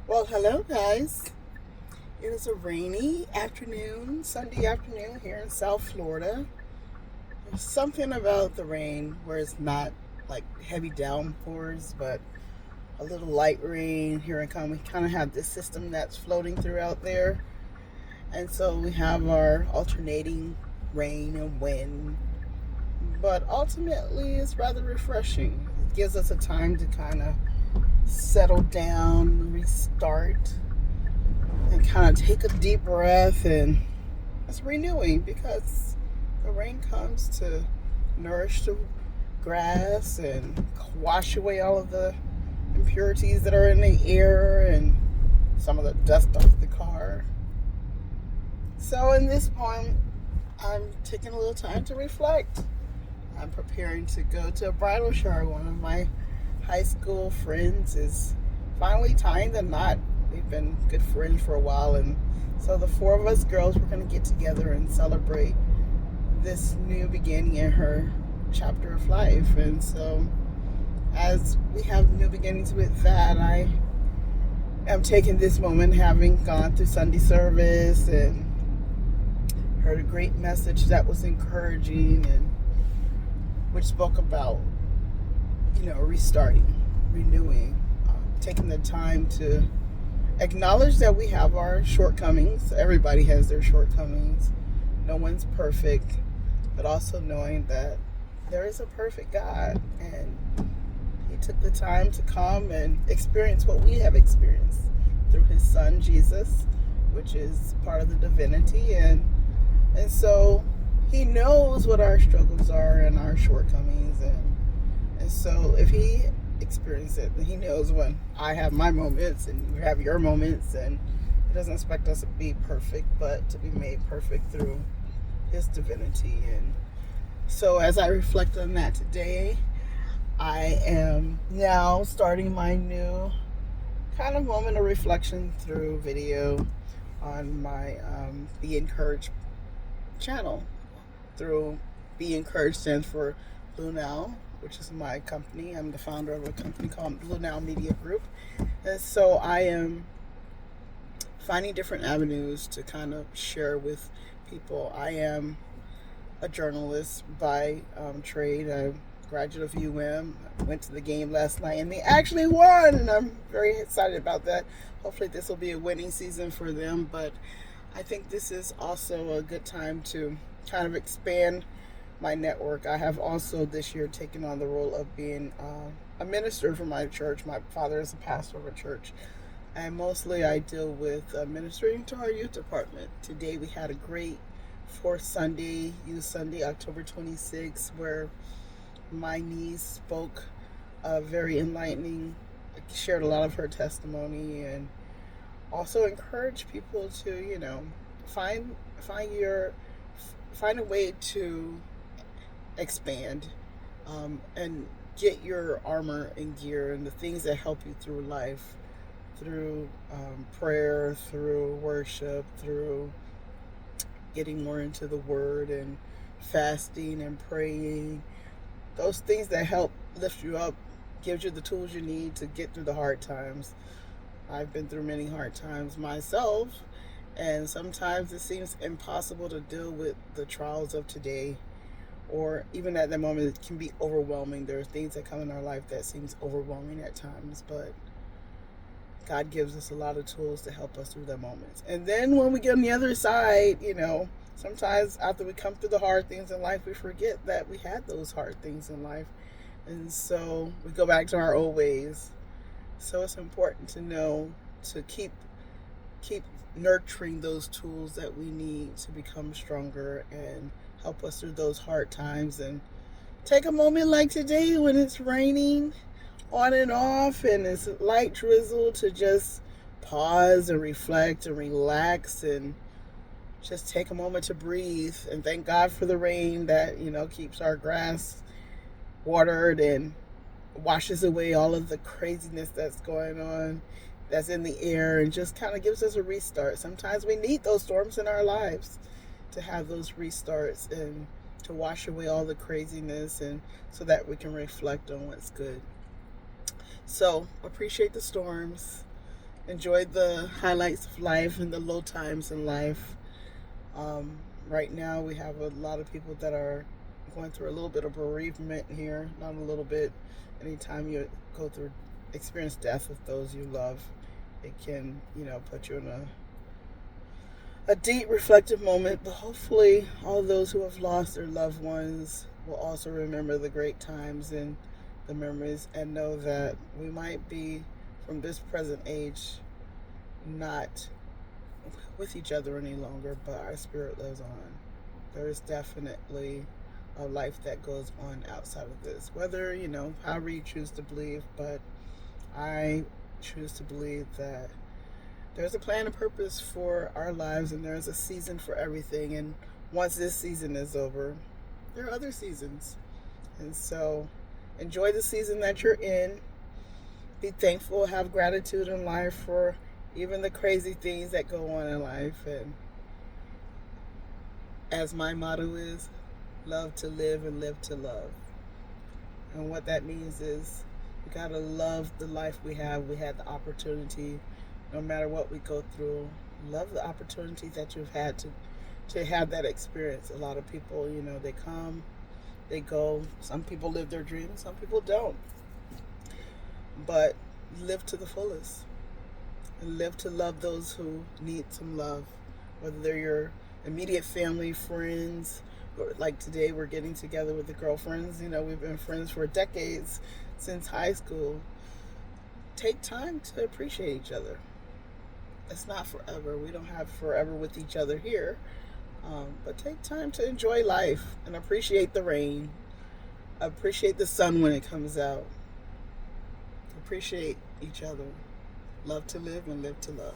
Well, hello, guys. It is a rainy afternoon, Sunday afternoon here in South Florida. There's something about the rain where it's not like heavy downpours, but a little light rain. Here and come. We kind of have this system that's floating throughout there. And so we have our alternating rain and wind. But ultimately, it's rather refreshing. It gives us a time to kind of settle down, restart, and kind of take a deep breath, and it's renewing because the rain comes to nourish the grass and wash away all of the impurities that are in the air and some of the dust off the car. So in this point, I'm taking a little time to reflect. I'm preparing to go to a bridal shower. One of my high school friends is finally tying the knot. We've been good friends for a while, and so the four of us girls were going to get together and celebrate this new beginning in her chapter of life. And so, as we have new beginnings with that, I am taking this moment, having gone through Sunday service and heard a great message that was encouraging and which spoke about, restarting, renewing, taking the time to acknowledge that we have our shortcomings. Everybody has their shortcomings. No one's perfect, but also knowing that there is a perfect God, and He took the time to come and experience what we have experienced through His Son Jesus, which is part of the divinity, and so He knows what our struggles are and our shortcomings, and so if He experienced it, then He knows when I have my moments and you have your moments, and He doesn't expect us to be perfect, but to be made perfect through His divinity. And so as I reflect on that today, I am now starting my new kind of moment of reflection through video on my Be Encouraged channel. Through Be Encouraged stands for Blue Now, which is my company. I'm the founder of a company called Blue Now Media Group. And so I am finding different avenues to kind of share with people. I am a journalist by trade. I'm a graduate of UM. I went to the game last night and they actually won, and I'm very excited about that. Hopefully this will be a winning season for them, but I think this is also a good time to kind of expand my network. I have also this year taken on the role of being a minister for my church. My father is a pastor of a church, and mostly I deal with ministering to our youth department. Today we had a great fourth Sunday, Youth Sunday, October 26th, where my niece spoke very enlightening, shared a lot of her testimony, and also encourage people to, find find your find a way to expand, and get your armor and gear and the things that help you through life, through prayer, through worship, through getting more into the Word and fasting and praying. Those things that help lift you up, gives you the tools you need to get through the hard times. I've been through many hard times myself, and sometimes it seems impossible to deal with the trials of today, or even at that moment it can be overwhelming. There are things that come in our life that seems overwhelming at times, but God gives us a lot of tools to help us through the moments. And then when we get on the other side, sometimes after we come through the hard things in life, we forget that we had those hard things in life. And so we go back to our old ways. So it's important to know to keep nurturing those tools that we need to become stronger and help us through those hard times. And take a moment like today when it's raining on and off and it's light drizzle to just pause and reflect and relax and just take a moment to breathe and thank God for the rain that, keeps our grass watered and washes away all of the craziness that's going on, that's in the air, and just kind of gives us a restart. Sometimes we need those storms in our lives to have those restarts and to wash away all the craziness, and so that we can reflect on what's good. So appreciate the storms. enjoy the highlights of life and the low times in life. Um, right now, we have a lot of people that are going through a little bit of bereavement here. Not a little bit. Anytime you go through experience death of those you love, it can, put you in a deep reflective moment. But hopefully, all those who have lost their loved ones will also remember the great times and the memories, and know that we might be from this present age not with each other any longer, but our spirit lives on. There is definitely a life that goes on outside of this, whether, however you choose to believe, but I choose to believe that there's a plan and purpose for our lives, and there's a season for everything. And once this season is over, there are other seasons. And so enjoy the season that you're in. Be thankful, have gratitude in life for even the crazy things that go on in life. And as my motto is, love to live and live to love. And what that means is we gotta love the life we have. We had the opportunity, no matter what we go through. Love the opportunity that you've had to have that experience. A lot of people, they come, they go. Some people live their dreams, some people don't. But live to the fullest. And live to love those who need some love, whether they're your immediate family, friends, or like today we're getting together with the girlfriends. We've been friends for decades, since high school. Take time to appreciate each other. It's not forever. We don't have forever with each other here. But take time to enjoy life and appreciate the rain. Appreciate the sun when it comes out. Appreciate each other. Love to live and live to love.